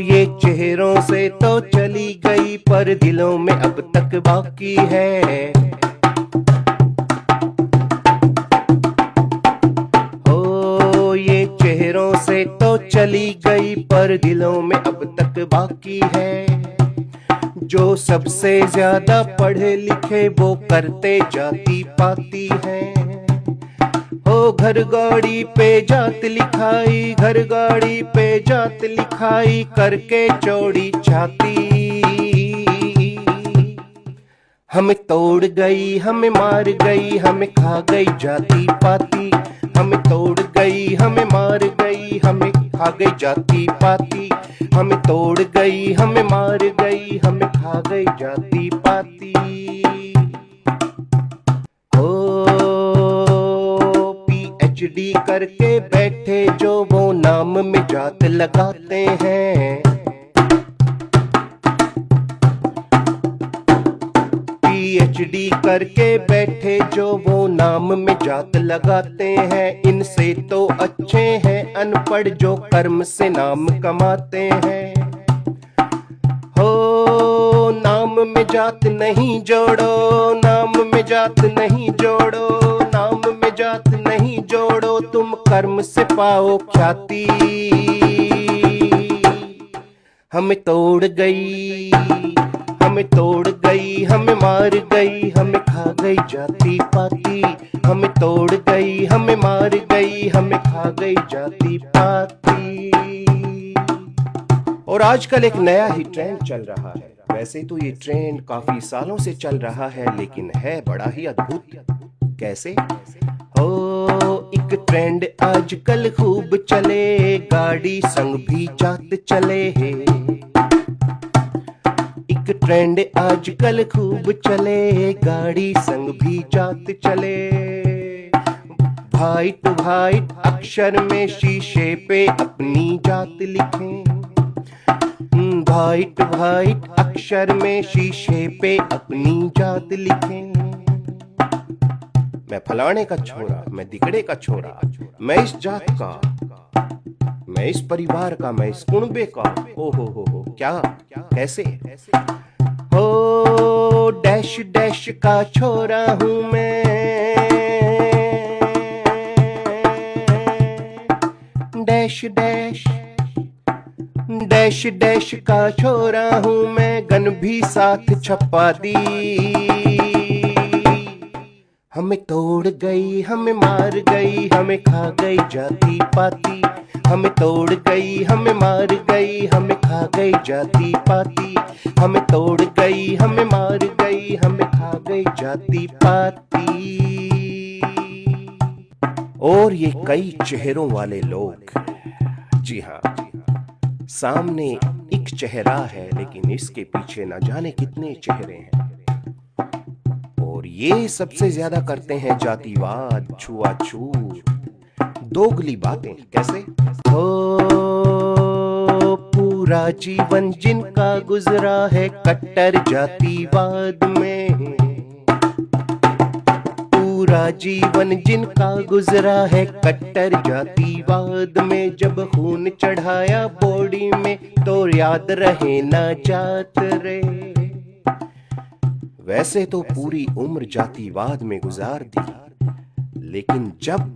ये चेहरों से तो चली गई पर दिलों में अब तक बाकी है। ओ ये चेहरों से तो चली गई पर दिलों में अब तक बाकी है। जो सबसे ज्यादा पढ़े लिखे वो करते जाति पाती हैं। हो घर गाड़ी पे जात लिखाई, घर गाड़ी पे जात लिखाई करके चौड़ी छाती। हमें तोड़ गई, हमें मार गई, हमें खा गई जाति पाती। हमें तोड़ गई, हमें मार गई, हमें खा गई जाति पाती। हमें तोड़ गई, हमें मार गई, हमें खा गई जाति पाती। PhD करके बैठे जो वो नाम में जात लगाते हैं। PhD करके बैठे जो वो नाम में जात लगाते हैं। इनसे तो अच्छे हैं अनपढ़ जो कर्म से नाम कमाते हैं। हो नाम में जात नहीं जोड़ो, नाम में जात नहीं जोड़ो, नाम में जात नहीं जोड़ो, तुम कर्म से पाओ ख्याति। हमें तोड़ गई, हमें तोड़ गई, हमें मार गई, हमें खा गई जाति पाती। हमें तोड़ गई, हमें मार गई, हमें खा गई जाति पाती। और आजकल एक नया ही ट्रेंड चल रहा है। वैसे तो ये ट्रेंड काफी सालों से चल रहा है लेकिन है बड़ा ही अद्भुत। कैसे? एक ट्रेंड आजकल खूब चले, गाड़ी संग भी जात चले। एक ट्रेंड आजकल खूब चले, गाड़ी संग भी जात चले। व्हाइट व्हाइट अक्षर में शीशे पे अपनी जात लिखें। व्हाइट व्हाइट अक्षर में शीशे पे अपनी जात लिखें। मैं फलाने का छोरा, मैं दिगड़े का छोरा, मैं इस जात का, मैं इस परिवार का, मैं इस कुनबे का। ओ हो क्या कैसे? हो डैश डैश का छोरा हूं मैं, डैश डैश डैश डैश का छोरा हूं मैं, गन भी साथ छपा दी। हमें तोड़ गई, हमें मार गई, हमें खा गई जाति पाती। हमें तोड़ गई, हमें मार गई, हमें खा गई जाति पाती। हमें तोड़ गई, हमें मार गई, हमें खा गई जाति पाती। और ये कई चेहरों वाले लोग, जी हाँ, सामने एक चेहरा है लेकिन इसके पीछे न जाने कितने चेहरे हैं। और ये सबसे ज्यादा करते हैं जातिवाद, छुआछूत, दोगली बातें। कैसे? पूरा जीवन जिनका गुजरा है कट्टर जातिवाद में। पूरा जीवन जिनका गुजरा है कट्टर जातिवाद में। जब खून चढ़ाया बॉडी में तो याद रहे ना जात रे। वैसे तो पूरी उम्र जातिवाद में गुजार दी, लेकिन जब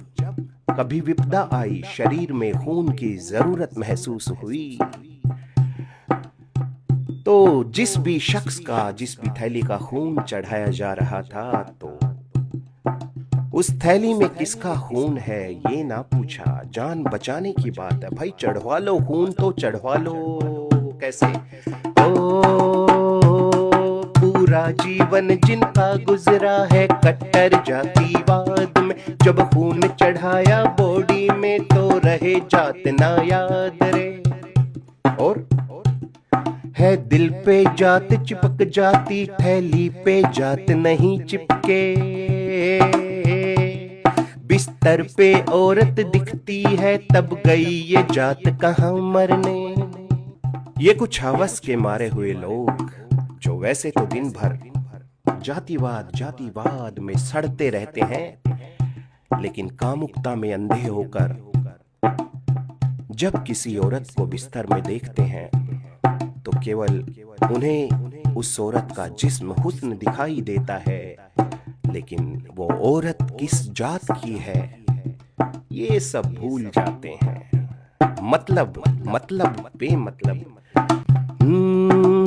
कभी विपदा आई, शरीर में खून की जरूरत महसूस हुई, तो जिस भी शख्स का, जिस भी थैली का खून चढ़ाया जा रहा था, तो उस थैली में किसका खून है ये ना पूछा। जान बचाने की बात है भाई, चढ़वा लो खून तो चढ़वा लो। कैसे? पूरा जीवन जिनका गुजरा है कट्टर जातिवाद में। जब खून चढ़ाया बॉडी में तो रहे जात ना याद रे। और है दिल पे जात चिपक जाती, थैली पे जात नहीं चिपके। बिस्तर पे औरत दिखती है तब गई ये जात कहाँ मरने। ये कुछ हवस के मारे हुए लोग जो वैसे तो दिन भर जातिवाद जातिवाद में सड़ते रहते हैं, लेकिन कामुकता में अंधे होकर जब किसी औरत को बिस्तर में देखते हैं केवल उन्हें उस औरत का जिस्म हुस्न दिखाई देता है, लेकिन वो औरत किस जात की है ये सब भूल जाते हैं। मतलब बेमतलब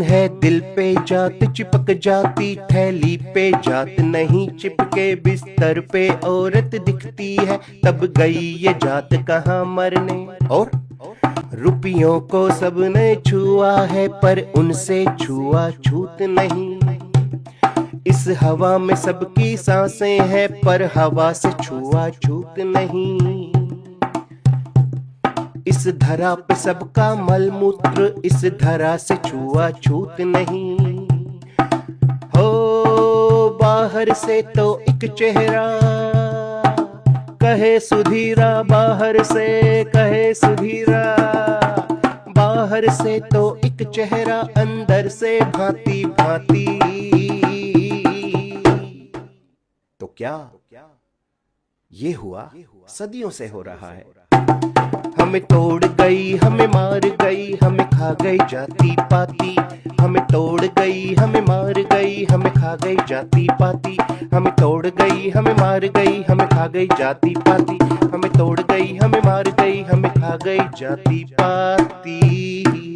है दिल पे जात चिपक जाती, थैली पे जात नहीं चिपके, बिस्तर पे औरत दिखती है तब गई ये जात कहाँ मरने। और रुपयों को सबने छुआ है पर उनसे छुआ छूत नहीं, इस हवा में सबकी सांसें हैं पर हवा से छुआ छूत नहीं, इस धरा पे सबका मलमूत्र, इस धरा से छुआ छूत नहीं। हो बाहर से तो एक चेहरा कहे सुधीरा, बाहर से कहे सुधीरा, बाहर से तो एक चेहरा अंदर से भांति भांति। तो क्या ये हुआ सदियों से हो रहा है। हमें तोड़ गई, हमें मार गई, हमें खा गई जाति पाति, हमें तोड़ गई, हमें मार गई, हमें खा गई जाति पाति, हमें तोड़ गई, हमें मार गई, हमें खा गई जाति पाति, हमें तोड़ गई, हमें मार गई, हमें खा गई जाति पाति।